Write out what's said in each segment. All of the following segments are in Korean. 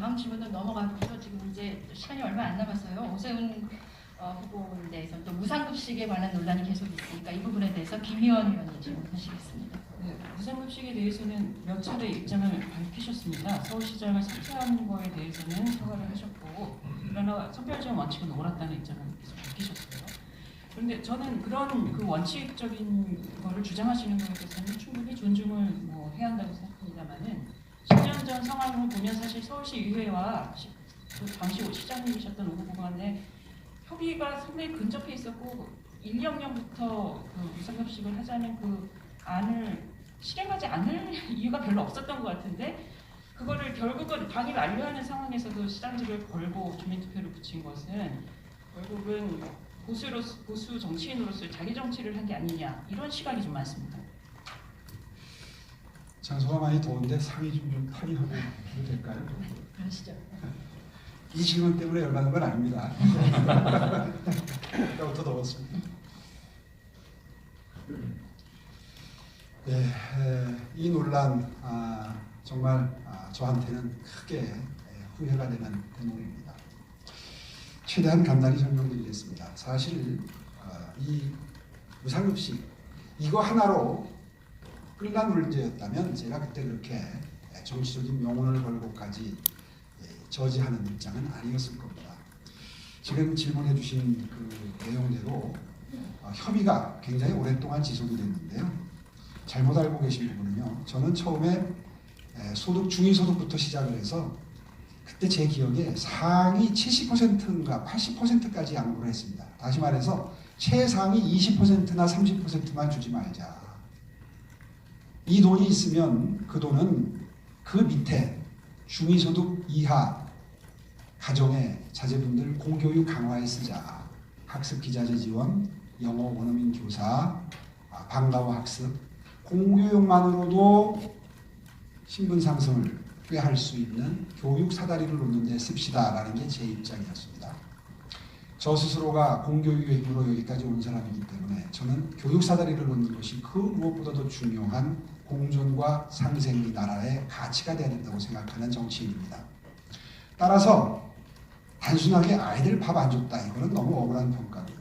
다음 질문으로 넘어가고요. 지금 이제 시간이 얼마 안 남았어요. 오세훈 후보에 대해서 또 무상급식에 관한 논란이 계속 있으니까 이 부분에 대해서 김희원 의원님 질문하시겠습니다. 네, 무상급식에 대해서는 몇 차례 입장을 밝히셨습니다. 서울시장을 사퇴한 거에 대해서는 사과를 하셨고, 그러나 선별적 원칙은 옳았다는 입장을 계속 밝히셨어요. 그런데 저는 그런 그 원칙적인 거를 주장하시는 것에 대해서는 충분히 존중을 해야 한다고 생각합니다만은 10년 전 상황을 보면 사실 서울시 의회와 그 당시 시장님이셨던 오 후보 간에 협의가 상당히 근접해 있었고 1, 2학년부터 그 무상급식을 하자는 그 안을 실행하지 않을 이유가 별로 없었던 것 같은데 그거를 결국은 당이 만류하는 상황에서도 시장들을 걸고 주민투표를 붙인 것은 결국은 보수 정치인으로서 자기 정치를 한 게 아니냐 이런 시각이 좀 많습니다. 장소가 많이 더운데 상의 좀 탈의하고 해도 될까요? 그러시죠. 이 질문 때문에 열받는 건 아닙니다. 아까부터 더웠습니다. 네, 이 논란 정말 저한테는 크게 후회가 되는 대목입니다. 최대한 간단히 설명드리겠습니다. 사실 이 무상급식 이거 하나로 끝난 문제였다면 제가 그때 그렇게 정치적인 명운을 걸고까지 저지하는 입장은 아니었을 겁니다. 지금 질문해 주신 그 내용대로 협의가 굉장히 오랫동안 지속이 됐는데요. 잘못 알고 계신 부분은요. 저는 처음에 중위소득부터 시작을 해서 그때 제 기억에 상위 70%인가 80%까지 양보를 했습니다. 다시 말해서 최상위 20%나 30%만 주지 말자. 이 돈이 있으면 그 돈은 그 밑에 중위소득 이하 가정의 자제분들 공교육 강화에 쓰자. 학습 기자재 지원, 영어 원어민 교사, 방과후 학습, 공교육만으로도 신분 상승을 꾀할 수 있는 교육 사다리를 놓는 데 씁시다라는 게 제 입장이었습니다. 저 스스로가 공교육으로 여기까지 온 사람이기 때문에 저는 교육 사다리를 놓는 것이 그 무엇보다도 중요한 공존과 상생이 나라의 가치가 되어야 된다고 생각하는 정치인입니다. 따라서 단순하게 아이들 밥 안 줬다 이거는 너무 억울한 평가고요.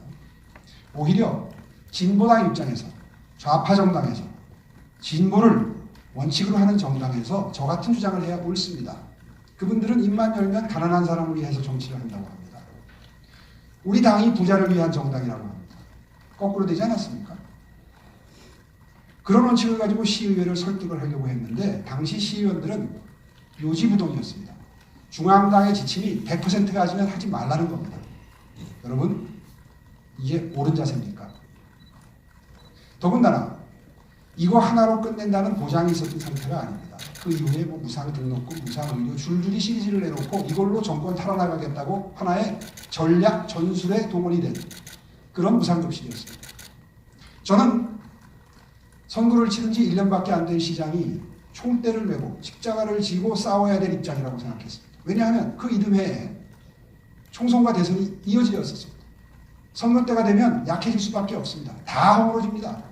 오히려 진보당 입장에서 좌파 정당에서 진보를 원칙으로 하는 정당에서 저 같은 주장을 해야 옳습니다. 그분들은 입만 열면 가난한 사람을 위해서 정치를 한다고 합니다. 우리 당이 부자를 위한 정당이라고 합니다. 거꾸로 되지 않았습니까? 그런 원칙을 가지고 시의회를 설득을 하려고 했는데 당시 시의원들은 요지부동이었습니다. 중앙당의 지침이 100% 가지면 하지 말라는 겁니다. 여러분 이게 옳은 자세입니까? 더군다나 이거 하나로 끝낸다는 보장이 있었던 상태가 아닙니다. 그 이후에 무상 등록금, 무상 의료 줄줄이 시리즈를 내놓고 이걸로 정권 탈환하겠다고 하나의 전략 전술에 동원이 된 그런 무상급식이었습니다. 저는 선거를 치른 지 1년밖에 안 된 시장이 총대를 메고 십자가를 지고 싸워야 될 입장이라고 생각했습니다. 왜냐하면 그 이듬해에 총선과 대선이 이어지었습니다. 선거 때가 되면 약해질 수밖에 없습니다. 다 허물어집니다.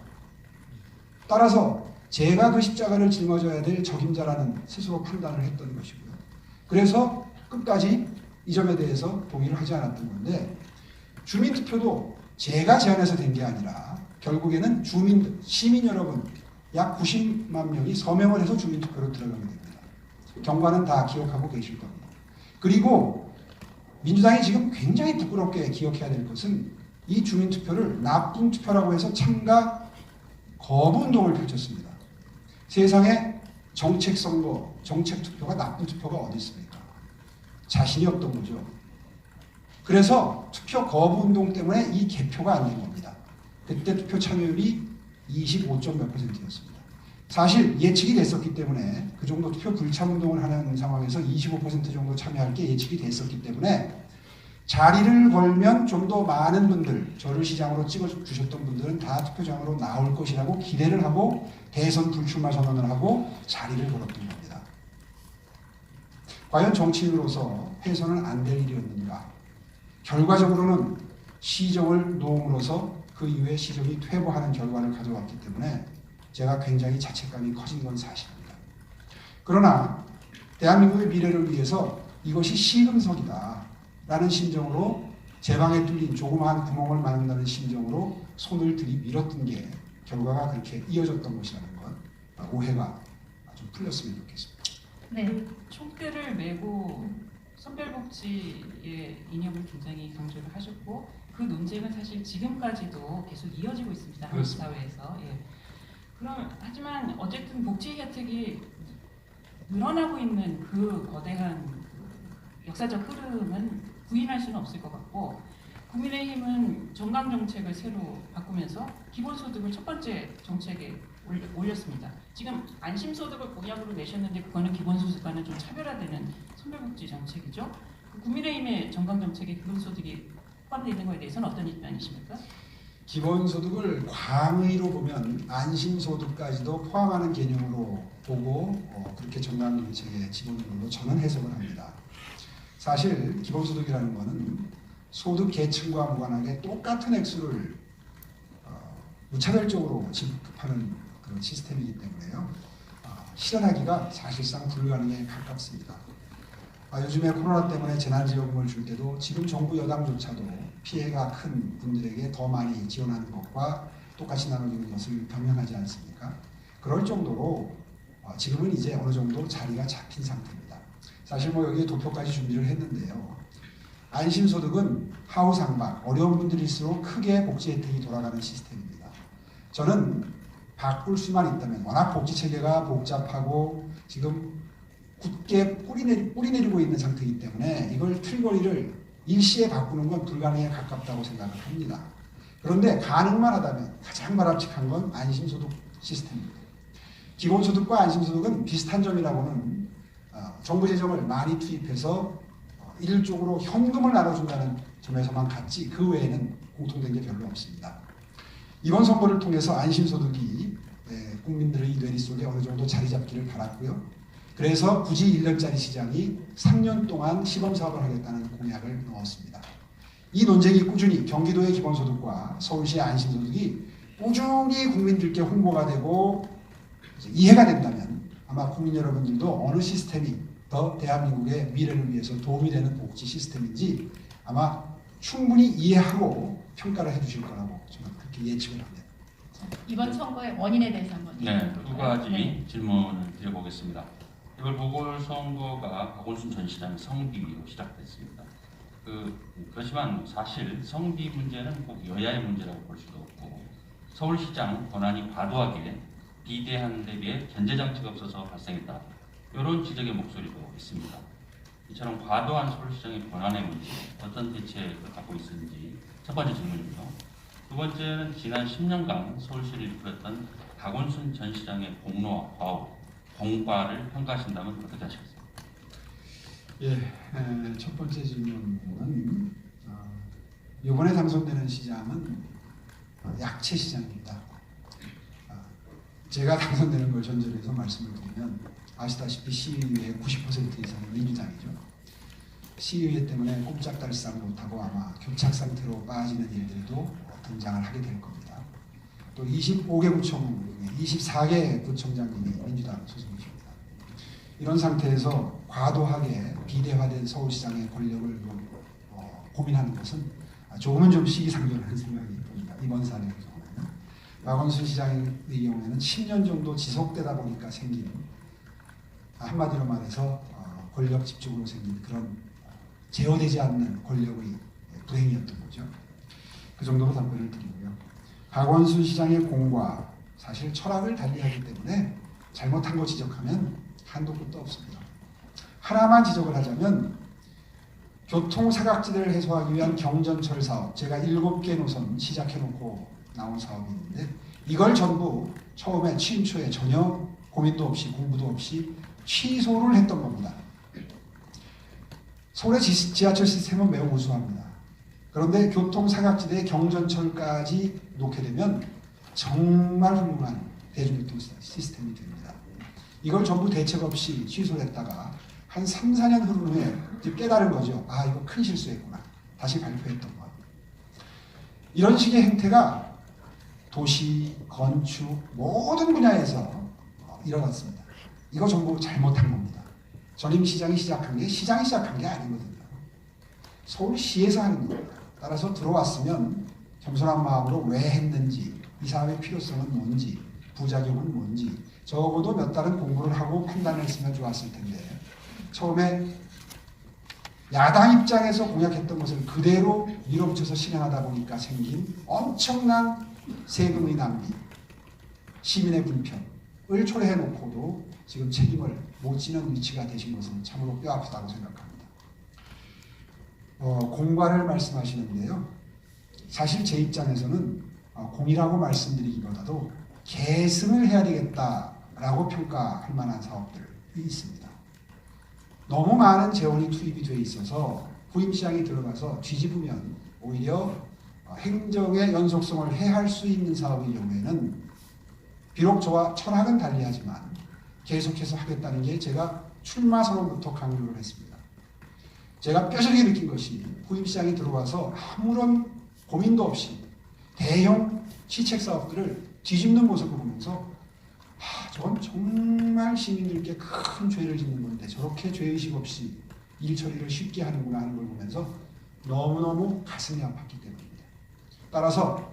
따라서 제가 그 십자가를 짊어져야 될 적임자라는 스스로 판단을 했던 것이고요. 그래서 끝까지 이 점에 대해서 동의를 하지 않았던 건데 주민투표도 제가 제안해서 된 게 아니라 결국에는 시민 여러분 약 90만 명이 서명을 해서 주민투표로 들어가게 됩니다. 경과는 다 기억하고 계실 겁니다. 그리고 민주당이 지금 굉장히 부끄럽게 기억해야 될 것은 이 주민투표를 나쁜 투표라고 해서 참가 거부 운동을 펼쳤습니다. 세상에 정책선거, 정책투표가 나쁜 투표가 어디 있습니까? 자신이 없던 거죠. 그래서 투표 거부 운동 때문에 이 개표가 안 된 겁니다. 그때 투표 참여율이 25점 몇 %였습니다. 사실 예측이 됐었기 때문에 그 정도 투표 불참 운동을 하는 상황에서 25% 정도 참여할 게 예측이 됐었기 때문에 자리를 걸면 좀 더 많은 분들, 저를 시장으로 찍어주셨던 분들은 다 투표장으로 나올 것이라고 기대를 하고 대선 불출마 선언을 하고 자리를 걸었던 겁니다. 과연 정치인으로서 해서는 안 될 일이었는가? 결과적으로는 시정을 놓음으로써 그 이후에 시정이 퇴보하는 결과를 가져왔기 때문에 제가 굉장히 자책감이 커진 건 사실입니다. 그러나 대한민국의 미래를 위해서 이것이 시금석이다 라는 심정으로 제 방에 뚫린 조그마한 구멍을 막는다는 심정으로 손을 들이밀었던 게 결과가 그렇게 이어졌던 것이라는 것, 오해가 좀 풀렸으면 좋겠습니다. 네. 총대를 메고 선별복지의 이념을 굉장히 강조를 하셨고 그 논쟁은 사실 지금까지도 계속 이어지고 있습니다. 한국 그렇습니다. 사회에서. 예. 하지만 어쨌든 복지 혜택이 늘어나고 있는 그 거대한 그 역사적 흐름은 부인할 수는 없을 것 같고 국민의힘은 정강 정책을 새로 바꾸면서 기본소득을 첫 번째 정책에 올렸습니다. 지금 안심소득을 공약으로 내셨는데 그거는 기본소득과는 좀 차별화되는 선별복지 정책이죠. 국민의힘의 정강 정책에 기본소득이 포함되어 있는 것에 대해서는 어떤 입장이십니까? 기본소득을 광의로 보면 안심소득까지도 포함하는 개념으로 보고 그렇게 정당 정책의 지원으로 저는 해석을 합니다. 사실 기본소득이라는 것은 소득 계층과 무관하게 똑같은 액수를 무차별적으로 지급하는 그런 시스템이기 때문에요. 실현하기가 사실상 불가능에 가깝습니다. 요즘에 코로나 때문에 재난지원금을 줄 때도 지금 정부 여당조차도 피해가 큰 분들에게 더 많이 지원하는 것과 똑같이 나눠주는 것을 변명하지 않습니까? 그럴 정도로 지금은 이제 어느 정도 자리가 잡힌 상태입니다. 사실 여기에 도표까지 준비를 했는데요. 안심소득은 하우상박, 어려운 분들일수록 크게 복지 혜택이 돌아가는 시스템입니다. 저는 바꿀 수만 있다면 워낙 복지 체계가 복잡하고 지금 굳게 뿌리 내리고 있는 상태이기 때문에 이걸 틀거리를 일시에 바꾸는 건 불가능에 가깝다고 생각을 합니다. 그런데 가능만 하다면 가장 바람직한 건 안심소득 시스템입니다. 기본소득과 안심소득은 비슷한 점이라고는 정부 재정을 많이 투입해서 일률적으로 현금을 나눠준다는 점에서만 같지 그 외에는 공통된 게 별로 없습니다. 이번 선거를 통해서 안심소득이 국민들의 뇌리 속에 어느 정도 자리 잡기를 바랐고요. 그래서 굳이 1년짜리 시장이 3년 동안 시범사업을 하겠다는 공약을 넣었습니다. 이 논쟁이 꾸준히 경기도의 기본소득과 서울시의 안심소득이 꾸준히 국민들께 홍보가 되고 이해가 된다면 아마 국민 여러분들도 어느 시스템이 더 대한민국의 미래를 위해서 도움이 되는 복지 시스템인지 아마 충분히 이해하고 평가를 해주실 거라고 저는 그렇게 예측을 합니다. 이번 선거의 원인에 대해서 한번 네, 두 가지 네. 질문을 드려보겠습니다. 이번 보궐선거가 박원순 전 시장의 성비로 시작됐습니다. 그렇지만 사실 성비 문제는 꼭 여야의 문제라고 볼 수도 없고 서울시장 권한이 과도하게 비대한 데 비해 견제장치가 없어서 발생했다. 이런 지적의 목소리도 있습니다. 이처럼 과도한 서울시장의 권한의 문제, 어떤 대책을 갖고 있는지 첫 번째 질문이고요. 두 번째는 지난 10년간 서울시를 이끌었던 박원순 전 시장의 공로와 과오, 공과를 평가하신다면 어떻게 하시겠습니까? 예, 첫 번째 질문은 이번에 당선되는 시장은 약체 시장입니다. 제가 당선되는 걸 전제로 해서 말씀을 드리면 아시다시피 시의회 90% 이상은 민주당이죠. 시의회 때문에 꼼짝달싹 못하고 아마 교착 상태로 빠지는 일들도 등장을 하게 될 겁니다. 또 25개 구청 중에 24개 구청장님이 민주당 소속이십니다. 이런 상태에서 과도하게 비대화된 서울시장의 권력을 고민하는 것은 조금은 좀 시기상조라는 생각이 듭니다. 이번 사례의 경우에는 박원순 시장의 경우에는 10년 정도 지속되다 보니까 생긴 한마디로 말해서 권력 집중으로 생긴 그런 제어되지 않는 권력의 불행이었던 거죠. 그 정도로 답변을 드리고요. 박원순 시장의 공과 사실 철학을 달리하기 때문에 잘못한 거 지적하면 한도 끝도 없습니다. 하나만 지적을 하자면 교통사각지대를 해소하기 위한 경전철 사업, 제가 7개 노선 시작해놓고 나온 사업이 있는데 이걸 전부 처음에 취임 초에 전혀 고민도 없이 공부도 없이 취소를 했던 겁니다. 서울의 지하철 시스템은 매우 우수합니다. 그런데 교통사각지대에 경전철까지 놓게 되면 정말 훌륭한 대중교통 시스템이 됩니다. 이걸 전부 대책 없이 취소를 했다가 한 3, 4년 흐른 후에 깨달은 거죠. 이거 큰 실수했구나. 다시 발표했던 것. 이런 식의 행태가 도시, 건축 모든 분야에서 일어났습니다. 이거 전부 잘못한 겁니다. 전임 시장이 시작한 게 시장이 시작한 게 아니거든요. 서울시에서 하는 겁니다. 따라서 들어왔으면 겸손한 마음으로 왜 했는지, 이 사업의 필요성은 뭔지, 부작용은 뭔지 적어도 몇 달은 공부를 하고 판단했으면 좋았을 텐데 처음에 야당 입장에서 공약했던 것을 그대로 밀어붙여서 실행하다 보니까 생긴 엄청난 세금의 낭비, 시민의 불편을 초래해놓고도 지금 책임을 못 지는 위치가 되신 것은 참으로 뼈아프다고 생각합니다. 공과를 말씀하시는데요. 사실 제 입장에서는 공이라고 말씀드리기보다도 계승을 해야 되겠다라고 평가할 만한 사업들이 있습니다. 너무 많은 재원이 투입이 돼 있어서 후임시장이 들어가서 뒤집으면 오히려 행정의 연속성을 해할 수 있는 사업의 경우에는 비록 저와 철학은 달리하지만 계속해서 하겠다는 게 제가 출마 선언부터 강조를 했습니다. 제가 뼈저리게 느낀 것이 후임시장이 들어와서 아무런 고민도 없이 대형 시책 사업들을 뒤집는 모습을 보면서 저건 정말 시민들께 큰 죄를 짓는 건데 저렇게 죄의식 없이 일 처리를 쉽게 하는구나 하는 걸 보면서 너무너무 가슴이 아팠기 때문입니다. 따라서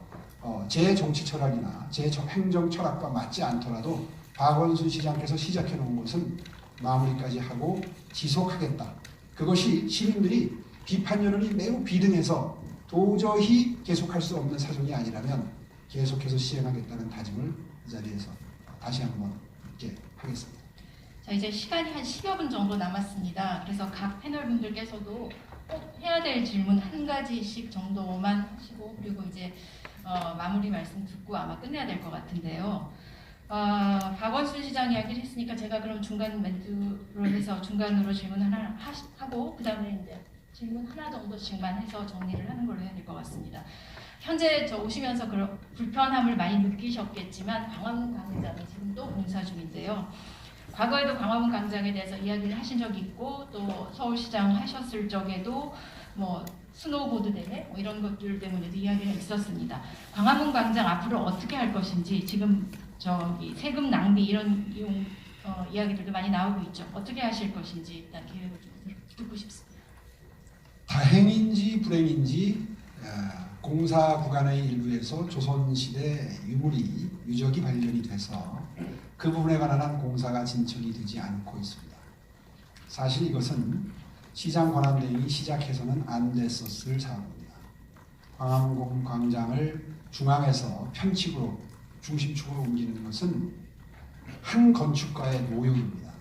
제 정치 철학이나 제 행정 철학과 맞지 않더라도 박원순 시장께서 시작해 놓은 것은 마무리까지 하고 지속하겠다. 그것이 시민들이 비판 여론이 매우 비등해서 도저히 계속할 수 없는 사정이 아니라면 계속해서 시행하겠다는 다짐을 이 자리에서 다시 한번 있게 하겠습니다. 자, 이제 시간이 한 10여 분 정도 남았습니다. 그래서 각 패널 분들께서도 꼭 해야 될 질문 한 가지씩 정도만 하시고 그리고 이제 마무리 말씀 듣고 아마 끝내야 될 것 같은데요. 박원순 시장 이야기를 했으니까 제가 그럼 중간 멘트로 해서 중간으로 질문 하나 하고 그 다음에 이제 질문 하나 정도씩만 해서 정리를 하는 걸로 해야 될 것 같습니다. 현재 저 오시면서 그런 불편함을 많이 느끼셨겠지만 광화문 광장이 지금 또 공사 중인데요. 과거에도 광화문 광장에 대해서 이야기를 하신 적이 있고 또 서울시장 하셨을 적에도 뭐 스노우보드 대회 뭐 이런 것들 때문에도 이야기가 있었습니다. 광화문 광장 앞으로 어떻게 할 것인지 지금 저기 세금 낭비 이런 이야기들도 많이 나오고 있죠. 어떻게 하실 것인지 일단 계획을 좀 듣고 싶습니다. 다행인지 불행인지 공사 구간의 일부에서 조선시대 유적이 발견이 돼서 그 부분에 관한 공사가 진척이 되지 않고 있습니다. 사실 이것은 시장 권한대행이 시작해서는 안 됐었을 사업입니다. 광화문 광장을 중앙에서 편측으로 중심축으로 옮기는 것은 한 건축가의 노역입니다.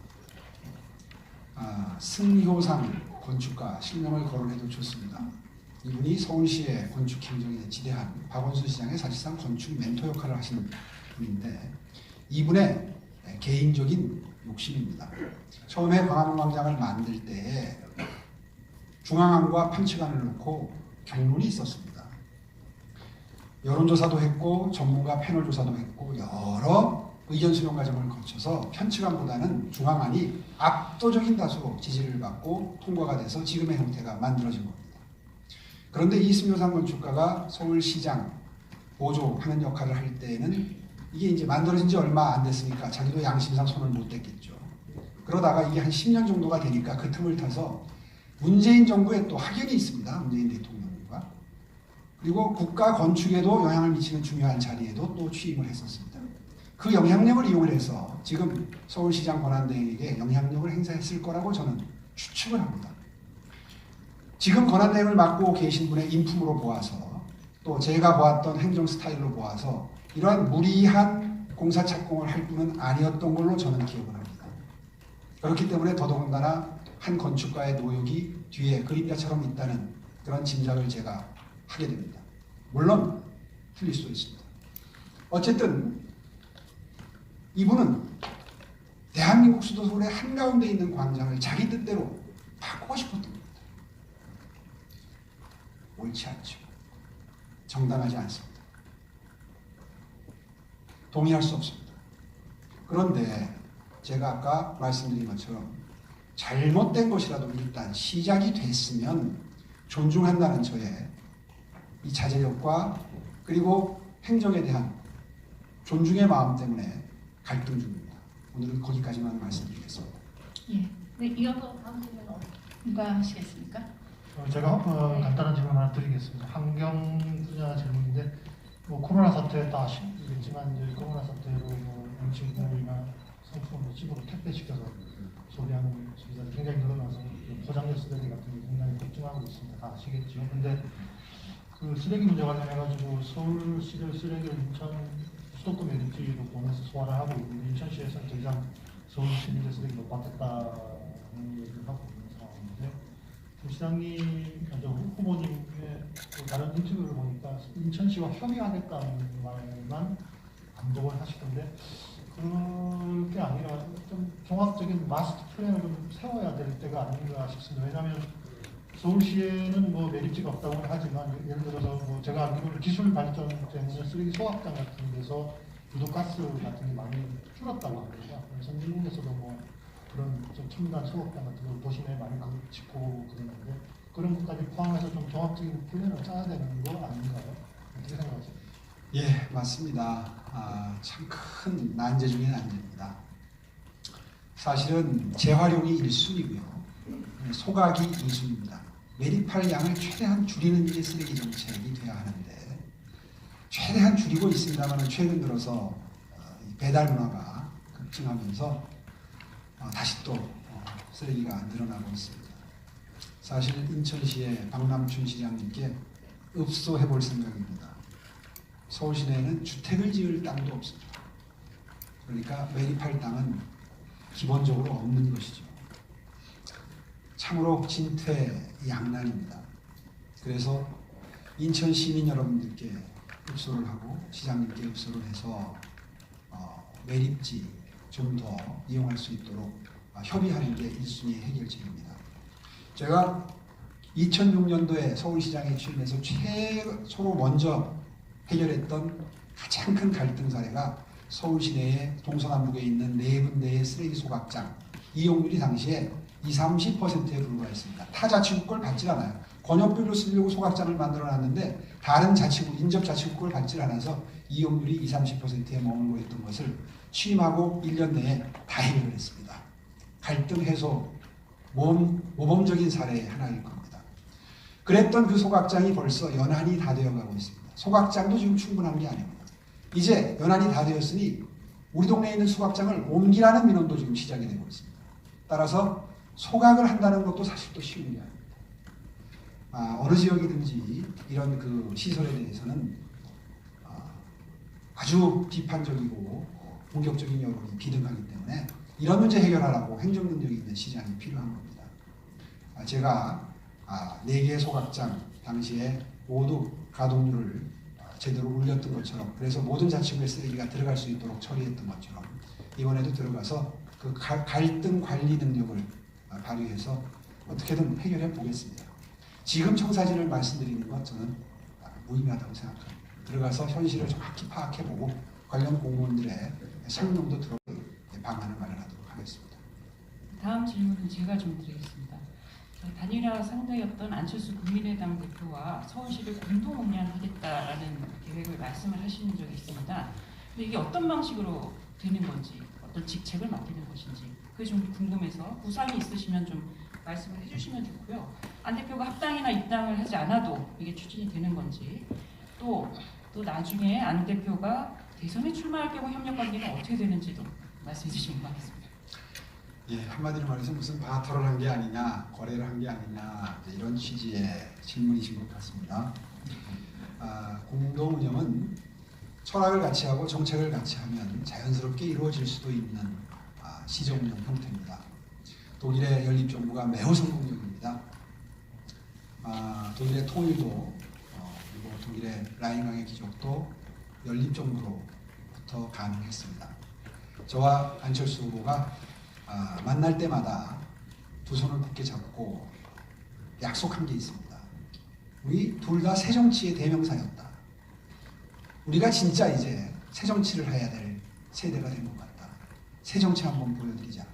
승효상 건축가 실명을 거론해도 좋습니다. 이분이 서울시의 건축 행정에 지대한 박원순 시장의 사실상 건축 멘토 역할을 하시는 분인데 이분의 개인적인 욕심입니다. 처음에 광화문 광장을 만들 때에 중앙안과 편측안을 놓고 경론이 있었습니다. 여론조사도 했고 전문가 패널 조사도 했고 여러 의견 수렴 과정을 거쳐서 편측안보다는 중앙안이 압도적인 다수로 지지를 받고 통과가 돼서 지금의 형태가 만들어진 겁니다. 그런데 이승효상 건축가가 서울시장 보조하는 역할을 할 때에는 이게 이제 만들어진 지 얼마 안 됐으니까 자기도 양심상 손을 못 댔겠죠. 그러다가 이게 한 10년 정도가 되니까 그 틈을 타서 문재인 정부에 또 학연이 있습니다. 문재인 대통령과. 그리고 국가 건축에도 영향을 미치는 중요한 자리에도 또 취임을 했었습니다. 그 영향력을 이용해서 지금 서울시장 권한대행에게 영향력을 행사했을 거라고 저는 추측을 합니다. 지금 권한대행을 맡고 계신 분의 인품으로 보아서 또 제가 보았던 행정 스타일로 보아서 이러한 무리한 공사 착공을 할 분은 아니었던 걸로 저는 기억을 합니다. 그렇기 때문에 더더군다나 한 건축가의 노역이 뒤에 그림자처럼 있다는 그런 짐작을 제가 하게 됩니다. 물론 틀릴 수도 있습니다. 어쨌든 이분은 대한민국 수도 서울의 한가운데 있는 광장을 자기 뜻대로 바꾸고 싶었던 겁니다. 옳지 않죠. 정당하지 않습니다. 동의할 수 없습니다. 그런데 제가 아까 말씀드린 것처럼 잘못된 것이라도 일단 시작이 됐으면 존중한다는 저의 이 자제력과 그리고 행정에 대한 존중의 마음 때문에 갈등 중입니다. 오늘은 거기까지만 말씀드리겠습니다. 예. 네, 이어서 다음 질문 누가 하시겠습니까? 제가 간단한 질문 하나 드리겠습니다. 환경 분야 질문인데 코로나 사태 다 아시겠지만 이제 코로나 사태로 음식물이나 성품을 집으로 택배시켜서 소비하는 소비자들이 굉장히 늘어나서 포장재 쓰레기 같은 게 굉장히 걱정하고 있습니다. 다 아시겠죠? 근데 그 쓰레기 문제 관련해가지고 서울시를 쓰레기를 인천 수도권 매립지로 보내서 소화를 하고 있는데 인천시에서는 더 이상 서울 시민들 쓰레기 못 받겠다는 얘기를 하고 있는 상황인데 시장님, 후보님의 그 다른 인터뷰를 보니까 인천시와 협의하겠다는 말만 반복을 하시던데 그게 아니라 좀 종합적인 마스터 플랜을 좀 세워야 될 때가 아닌가 싶습니다. 왜냐하면 서울시에는 뭐 메리트가 없다고 하지만 예를 들어서 뭐 제가 알기로는 기술 발전 때문에 쓰레기 소각장 같은 데서 유독가스 같은 게 많이 줄었다고 합니다. 선진국에서도 뭐 그런 좀 첨단 소각장 같은 걸 도심에 많이 짓고 그러는데 그런 것까지 포함해서 좀 종합적인 플랜을 짜야 되는 거 아닌가요? 어떻게 생각하세요? 예, 맞습니다. 참 큰 난제 중의 난제입니다. 사실은 재활용이 1순위고요. 소각이 2순위입니다. 매립할 양을 최대한 줄이는 게 쓰레기 정책이 돼야 하는데 최대한 줄이고 있습니다만 최근 들어서 배달 문화가 급증하면서 다시 또 쓰레기가 늘어나고 있습니다. 사실 인천시의 박남춘 시장님께 읍소해 볼 생각입니다. 서울 시내에는 주택을 지을 땅도 없습니다. 그러니까 매립할 땅은 기본적으로 없는 것이죠. 참으로 진퇴양난입니다. 그래서 인천 시민 여러분들께 읍소를 하고 시장님께 읍소를 해서 매립지 좀 더 이용할 수 있도록 협의하는 게 1순위 해결책입니다. 제가 2006년도에 서울시장에 취임해서 최초로 먼저 해결했던 가장 큰 갈등 사례가 서울 시내의 동서남북에 있는 4군데의 쓰레기 소각장 이용률이 당시에 20-30%에 불과했습니다. 타 자치구 걸 받질 않아요. 권역별로 쓰려고 소각장을 만들어놨는데 다른 자치구, 인접자치구 걸 받질 않아서 이용률이 20-30%에 머물고 있던 것을 취임하고 1년 내에 다 해결을 했습니다. 갈등 해소, 모범적인 사례의 하나일 겁니다. 그랬던 그 소각장이 벌써 연한이 다 되어가고 있습니다. 소각장도 지금 충분한 게 아닙니다. 이제 연한이 다 되었으니 우리 동네에 있는 소각장을 옮기라는 민원도 지금 시작이 되고 있습니다. 따라서 소각을 한다는 것도 사실 또 쉬운 게 아닙니다. 어느 지역이든지 이런 그 시설에 대해서는 아주 비판적이고 공격적인 여론이 비등하기 때문에 이런 문제 해결하라고 행정 능력이 있는 시장이 필요한 겁니다. 제가 4개의 소각장 당시에 모두 가동률을 제대로 올렸던 것처럼 그래서 모든 자치구에 쓰레기가 들어갈 수 있도록 처리했던 것처럼 이번에도 들어가서 그 갈등 관리 능력을 발휘해서 어떻게든 해결해 보겠습니다. 지금 청사진을 말씀드리는 것 저는 무의미하다고 생각합니다. 들어가서 현실을 정확히 파악해보고 관련 공무원들의 설명도 들어 방안을 마련하도록 하겠습니다. 다음 질문은 제가 좀 드리겠습니다. 단일화 상대였던 안철수 국민의당 대표와 서울시를 공동 운영하겠다라는 계획을 말씀을 하시는 적이 있습니다. 근데 이게 어떤 방식으로 되는 건지, 어떤 직책을 맡기는 것인지 그게 좀 궁금해서 구상이 있으시면 좀 말씀을 해주시면 좋고요. 안 대표가 합당이나 입당을 하지 않아도 이게 추진이 되는 건지 또 나중에 안 대표가 대선에 출마할 경우 협력 관계는 어떻게 되는지도 말씀해 주시면 고맙겠습니다. 예, 한마디로 말해서 무슨 바터를 한 게 아니냐, 거래를 한 게 아니냐 이런 취지의 질문이신 것 같습니다. 공동 운영은 철학을 같이 하고 정책을 같이 하면 자연스럽게 이루어질 수도 있는 시정 운영 형태입니다. 독일의 연립정부가 매우 성공적입니다. 독일의 통일도 그리고 독일의 라인강의 기적도 연립정부로부터 가능했습니다. 저와 안철수 후보가 만날 때마다 두 손을 굳게 잡고 약속한 게 있습니다. 우리 둘 다 새정치의 대명사였다. 우리가 진짜 이제 새정치를 해야 될 세대가 된 것 같다. 새정치 한번 보여드리자.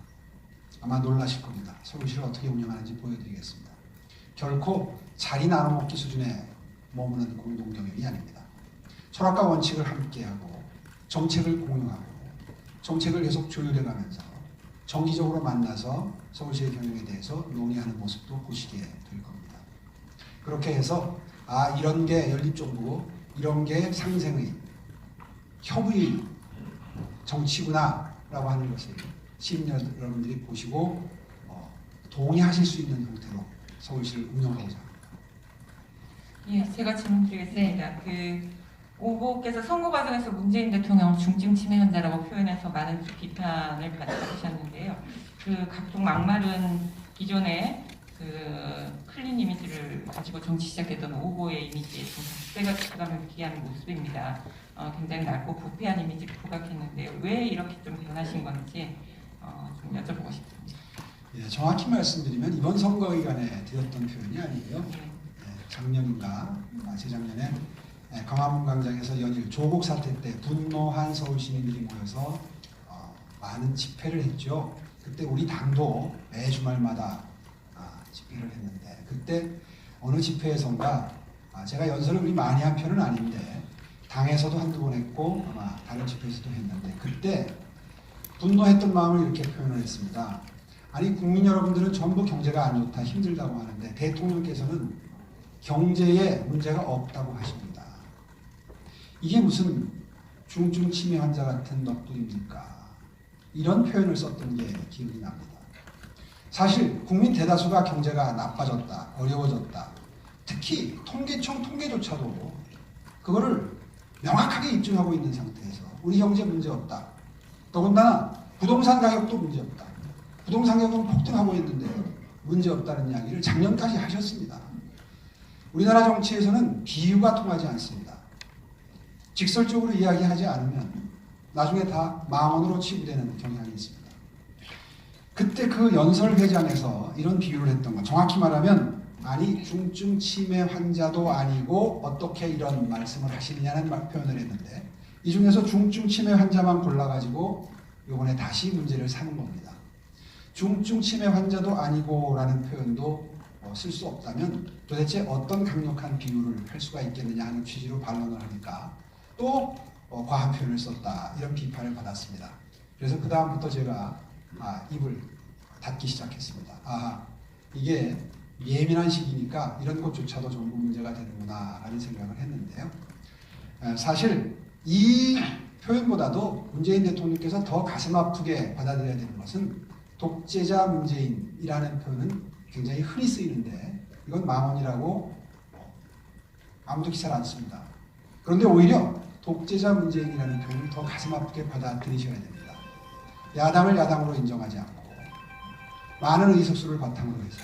아마 놀라실 겁니다. 서울시를 어떻게 운영하는지 보여드리겠습니다. 결코 자리 나눠먹기 수준에 머무는 공동경영이 아닙니다. 철학과 원칙을 함께하고 정책을 공유하고 정책을 계속 조율해가면서 정기적으로 만나서 서울시의 경영에 대해서 논의하는 모습도 보시게 될 겁니다. 그렇게 해서 이런 게 연립정부고 이런 게 상생의 협의 정치구나라고 하는 것을 시민 여러분들이 보시고 동의하실 수 있는 형태로 서울시를 운영하고자 합니다. 예, 제가 질문드리겠습니다. 그 후보께서 선거 과정에서 문재인 대통령을 중증 치매 환자라고 표현해서 많은 비판을 받으셨는데요. 그 각종 막말은 기존에 그 클린 이미지를 가지고 정치 시작했던 후보의 이미지에 좀 삭제가 들어가면 기하는 모습입니다. 굉장히 넓고 부패한 이미지를 부각했는데요. 왜 이렇게 좀 변하신 건지 좀 여쭤보고 싶습니다. 예, 정확히 말씀드리면 이번 선거 기간에 드렸던 표현이 아니고요. 예. 작년인가 재작년에 광화문 광장에서 연일 조국 사태 때 분노한 서울 시민들이 모여서 많은 집회를 했죠. 그때 우리 당도 매 주말마다 집회를 했는데 그때 어느 집회에선가 제가 연설을 그리 많이 한 편은 아닌데 당에서도 한두 번 했고 아마 다른 집회에서도 했는데 그때 분노했던 마음을 이렇게 표현을 했습니다. 아니 국민 여러분들은 전부 경제가 안 좋다 힘들다고 하는데 대통령께서는 경제에 문제가 없다고 하십니다. 이게 무슨 중증 치매 환자 같은 넋두리입니까? 이런 표현을 썼던 게 기억이 납니다. 사실 국민 대다수가 경제가 나빠졌다, 어려워졌다. 특히 통계청 통계조차도 그거를 명확하게 입증하고 있는 상태에서 우리 경제 문제 없다. 더군다나 부동산 가격도 문제 없다. 부동산 가격은 폭등하고 있는데 문제 없다는 이야기를 작년까지 하셨습니다. 우리나라 정치에서는 비유가 통하지 않습니다. 직설적으로 이야기하지 않으면 나중에 다 망언으로 치부되는 경향이 있습니다. 그때 그 연설회장에서 이런 비유를 했던 건 정확히 말하면 아니 중증 치매 환자도 아니고 어떻게 이런 말씀을 하시느냐는 표현을 했는데 이 중에서 중증 치매 환자만 골라가지고 이번에 다시 문제를 삼은 겁니다. 중증 치매 환자도 아니고 라는 표현도 쓸 수 없다면 도대체 어떤 강력한 비유를 할 수가 있겠느냐 하는 취지로 반론을 하니까 또 과한 표현을 썼다 이런 비판을 받았습니다. 그래서 그 다음부터 제가 입을 닫기 시작했습니다. 이게 예민한 시기니까 이런 것조차도 전부 문제가 되는구나 라는 생각을 했는데요. 사실 이 표현보다도 문재인 대통령께서 더 가슴 아프게 받아들여야 되는 것은 독재자 문재인이라는 표현은 굉장히 흔히 쓰이는데 이건 망언이라고 아무도 기사를 안 씁니다. 그런데 오히려 독재자 문재인이라는 표현을 더 가슴 아프게 받아들이셔야 됩니다. 야당을 야당으로 인정하지 않고 많은 의석수를 바탕으로 해서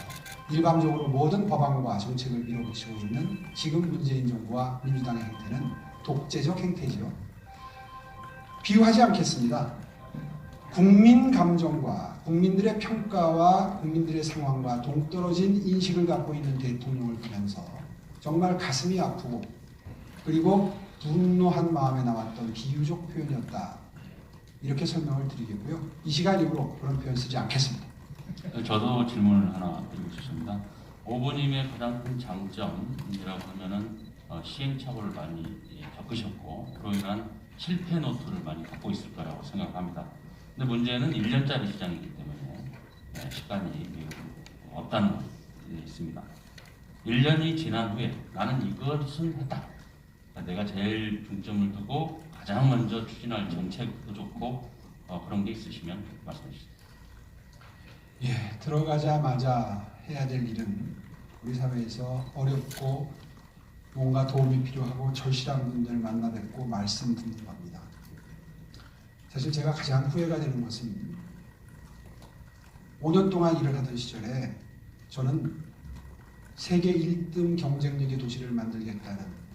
일방적으로 모든 법안과 정책을 밀어붙이고 있는 지금 문재인 정부와 민주당의 행태는 독재적 행태지요. 비유하지 않겠습니다. 국민 감정과 국민들의 평가와 국민들의 상황과 동떨어진 인식을 갖고 있는 대통령을 보면서 정말 가슴이 아프고 그리고 분노한 마음에 나왔던 비유적 표현이었다. 이렇게 설명을 드리겠고요. 이 시간 이후로 그런 표현 쓰지 않겠습니다. 저도 질문을 하나 드리고 싶습니다. 오보님의 가장 큰 장점이라고 하면은 시행착오를 많이 겪으셨고 그로 인한 실패 노트를 많이 갖고 있을 거라고 생각합니다. 근데 문제는 1년짜리 시장이기 때문에 시간이 없다는 것이 있습니다. 1년이 지난 후에 나는 이것은 했다. 내가 제일 중점을 두고 가장 먼저 추진할 정책도 좋고 그런 게 있으시면 말씀해 주시죠. 예, 들어가자마자 해야 될 일은 우리 사회에서 어렵고 뭔가 도움이 필요하고 절실한 분들 만나 뵙고 말씀 듣는 겁니다. 사실 제가 가장 후회가 되는 것은 5년 동안 일을 하던 시절에 저는 세계 1등 경쟁력의 도시를 만들겠다는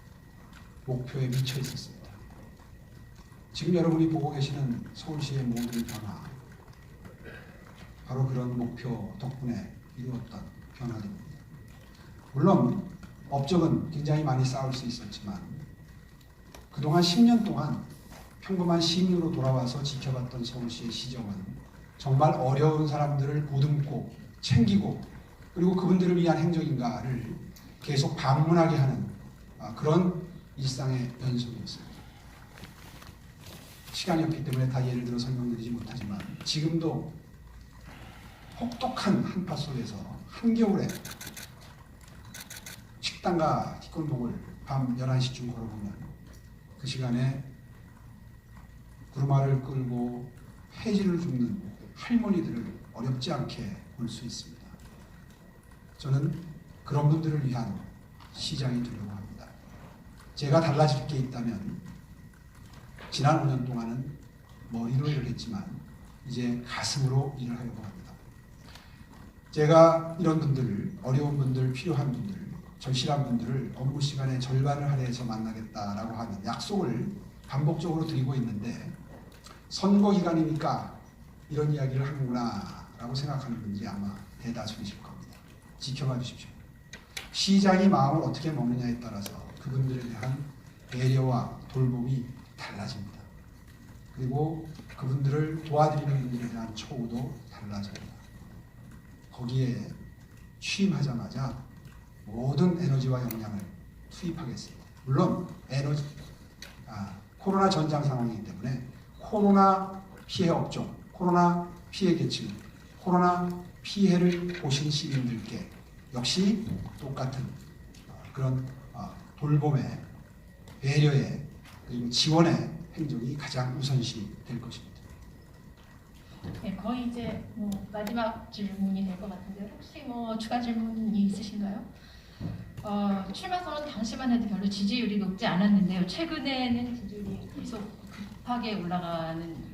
목표에 미쳐 있었습니다. 지금 여러분이 보고 계시는 서울시의 모든 변화, 바로 그런 목표 덕분에 이루었던 변화입니다. 물론 업적은 굉장히 많이 쌓을 수 있었지만 그동안 10년 동안 평범한 시민으로 돌아와서 지켜봤던 서울시의 시정은 정말 어려운 사람들을 보듬고 챙기고 그리고 그분들을 위한 행정인가를 계속 방문하게 하는 그런 일상의 연속이었습니다. 시간이 없기 때문에 다 예를 들어 설명드리지 못하지만 지금도 혹독한 한파 속에서 한겨울에 식당과 뒷골목을 밤 11시쯤 걸어보면 그 시간에 구루마를 끌고 폐지를 줍는 할머니들을 어렵지 않게 볼 수 있습니다. 저는 그런 분들을 위한 시장이 되려고 합니다. 제가 달라질 게 있다면 지난 5년 동안은 머리로 일을 했지만 이제 가슴으로 일을 하려고 합니다. 제가 이런 분들을, 어려운 분들, 필요한 분들, 절실한 분들을 업무 시간의 절반을 할애해서 만나겠다라고 하는 약속을 반복적으로 드리고 있는데 선거 기간이니까 이런 이야기를 하는구나 라고 생각하는 분들이 아마 대다수이실 겁니다. 지켜봐 주십시오. 시장이 마음을 어떻게 먹느냐에 따라서 그분들에 대한 배려와 돌봄이 달라집니다. 그리고 그분들을 도와드리는 분들에 대한 처우도 달라집니다. 거기에 취임하자마자 모든 에너지와 역량을 투입하겠습니다. 물론 코로나 전장 상황이기 때문에 코로나 피해 업종, 코로나 피해 계층, 코로나 피해를 보신 시민들께 역시 똑같은 그런 돌봄의, 배려의, 그리고 지원의 행정이 가장 우선시 될 것입니다. 네, 거의 이제 마지막 질문이 될 것 같은데 혹시 추가 질문이 있으신가요? 출마 선언 당시만 해도 별로 지지율이 높지 않았는데요. 최근에는 지지율이 계속 급하게 올라가는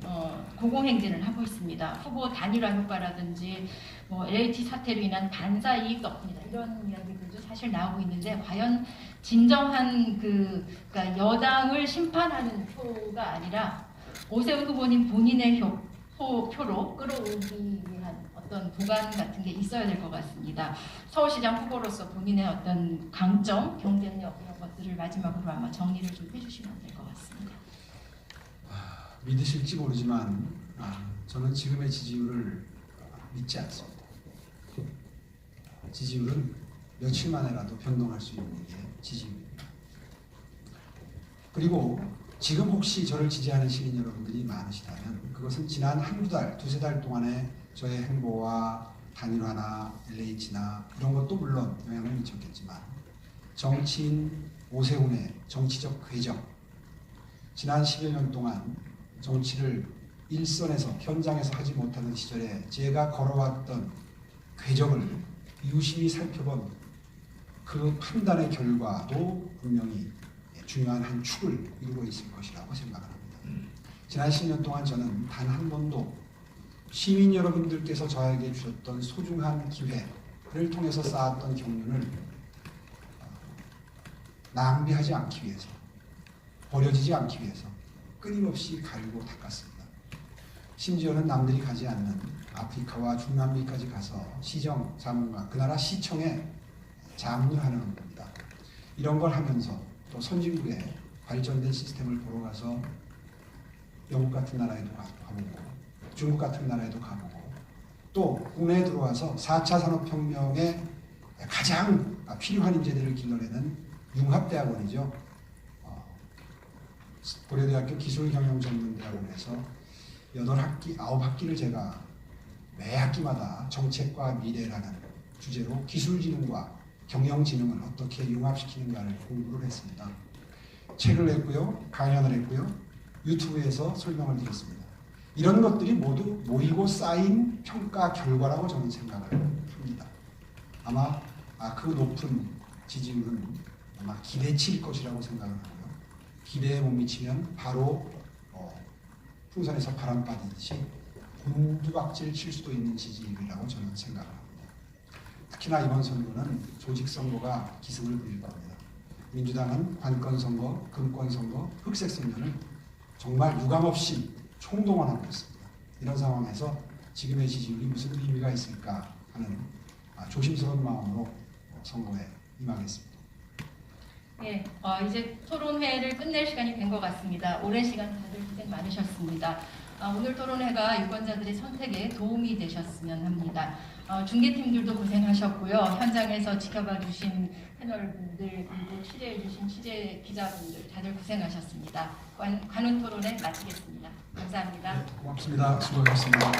공공행진을 하고 있습니다. 후보 단일화 효과라든지 LH 사태로 인한 반사 이익 덕분이다 이런 이야기들도 사실 나오고 있는데 과연 진정한 그러니까 여당을 심판하는 표가 아니라 오세훈 후보님 본인의 표로 끌어오기 위한 어떤 보관 같은 게 있어야 될 것 같습니다. 서울시장 후보로서 본인의 어떤 강점, 경쟁력 이런 것들을 마지막으로 아마 정리를 좀 해주시면 될 것 같습니다. 믿으실지 모르지만 저는 지금의 지지율을 믿지 않습니다. 지지율은 며칠 만에라도 변동할 수 있는 게 지지율입니다. 그리고 지금 혹시 저를 지지하는 시민 여러분들이 많으시다면 그것은 지난 한두 달, 두세 달 동안의 저의 행보와 단일화나 LH나 이런 것도 물론 영향을 미쳤겠지만 정치인 오세훈의 정치적 궤적, 지난 10여 년 동안 정치를 일선에서 현장에서 하지 못하는 시절에 제가 걸어왔던 궤적을 유심히 살펴본 그 판단의 결과도 분명히 중요한 한 축을 이루고 있을 것이라고 생각을 합니다. 지난 10년 동안 저는 단 한 번도 시민 여러분들께서 저에게 주셨던 소중한 기회를 통해서 쌓았던 경륜을 낭비하지 않기 위해서, 버려지지 않기 위해서 끊임없이 갈고 닦았습니다. 심지어는 남들이 가지 않는 아프리카와 중남미까지 가서 시정 자문과 그 나라 시청에 장려하는 겁니다. 이런 걸 하면서 또 선진국의 발전된 시스템을 보러 가서 영국 같은 나라에도 가보고 중국 같은 나라에도 가보고 또 국내에 들어와서 4차 산업혁명에 가장 필요한 인재들을 길러내는 융합대학원이죠. 고려대학교 기술경영전문대학원에서 8학기, 9학기를 제가 매 학기마다 정책과 미래라는 주제로 기술진흥과 경영진흥을 어떻게 융합시키는가를 공부를 했습니다. 책을 냈고요, 강연을 했고요, 유튜브에서 설명을 드렸습니다. 이런 것들이 모두 모이고 쌓인 평가 결과라고 저는 생각을 합니다. 아마 그 높은 지지율은 아마 기대치일 것이라고 생각을 하고요. 기대에 못 미치면 바로 풍선에서 바람 빠지듯이 곤두박질 칠 수도 있는 지지율이라고 저는 생각을 합니다. 특히나 이번 선거는 조직선거가 기승을 부릴 겁니다. 민주당은 관건선거, 금권선거, 흑색선전을 정말 유감없이 총동원하고 있습니다. 이런 상황에서 지금의 지지율이 무슨 의미가 있을까 하는 조심스러운 마음으로 선거에 임하겠습니다. 네, 이제 토론회를 끝낼 시간이 된 것 같습니다. 오랜 시간 다들 고생 많으셨습니다. 오늘 토론회가 유권자들의 선택에 도움이 되셨으면 합니다. 중계팀들도 고생하셨고요. 현장에서 지켜봐 주신 패널분들 그리고 취재해 주신 취재 기자분들 다들 고생하셨습니다. 관훈 토론회 마치겠습니다. 감사합니다. 고맙습니다. 수고하셨습니다.